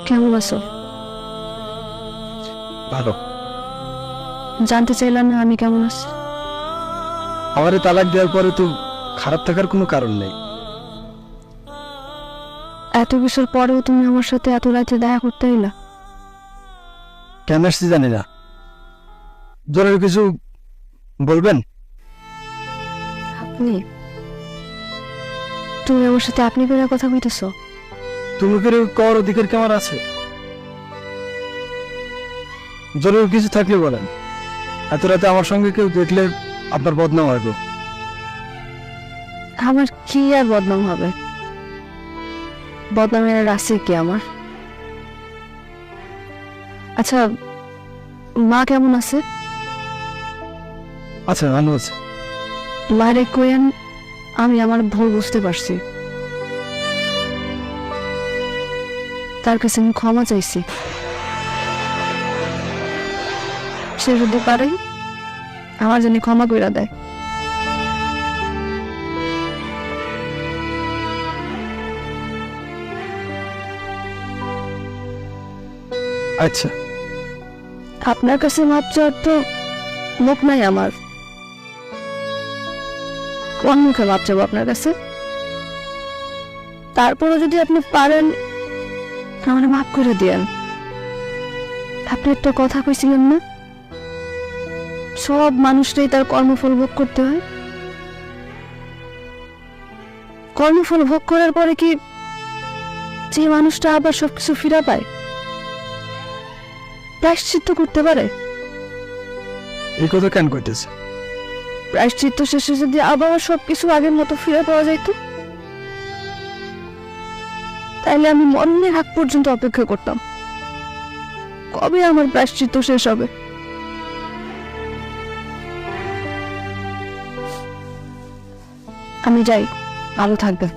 কেমন আছো? ভালো। জানতে চাইলাম না আমি কেমন আছি? আমারে তালাক দেওয়ার পরে তো খারাপ থাকার কোনো কারণ নেই। এত কিছুর পরেও তুমি আমার সাথে এত রাতে দেখা করতে এলা? কেন আসছি জানি না। জরুরি কিছু বলবেন? আপনি? তুমি আমার সাথে আপনি করে কথা কইতেছ? তুমি করে কর অধিকার কি আমার আছে? জরুরি কিছু থাকলে বলেন। এত রাতে আমার সঙ্গে কেউ দেখলে আপনার বদনাম হবে। আমার কি আর বদনাম হবে? বদনামের আর আছে কি আমার? আচ্ছা, মা কেমন আছে? আচ্ছা, ভালো আছে। মারে কইেন আমি আমার ভুল বুঝতে পারছি, তার কাছে আমি ক্ষমা চাইছি। সে যদি পারে আমার জন্য ক্ষমা কইরা দেয়। আচ্ছা, আপনার কাছে মাপ চাওয়ার তো মুখ নাই আমার। কোন মুখে মাপ চাবো আপনার কাছে? তারপরও যদি আপনি পারেন আমার মাফ করে দিয়েন। আপনি একটা কথা কইছিলেন না, সব মানুষটাই তার কর্মফল ভোগ করতে হয়। কর্মফল ভোগ করার পরে কি যে মানুষটা আবার সবকিছু ফিরা পায়, প্রায়শ্চিত্ত করতে পারে? এই কথা কেন কইতেছে? প্রায়শ্চিত্ত শেষে যদি আবার সবকিছু আগের মতো ফিরে পাওয়া যাইত, তাইলে আমি মরণের আগ পর্যন্ত অপেক্ষা করতাম কবে আমার প্রায়শ্চিত্ত শেষ হবে। আমি যাই, ভালো থাকবে।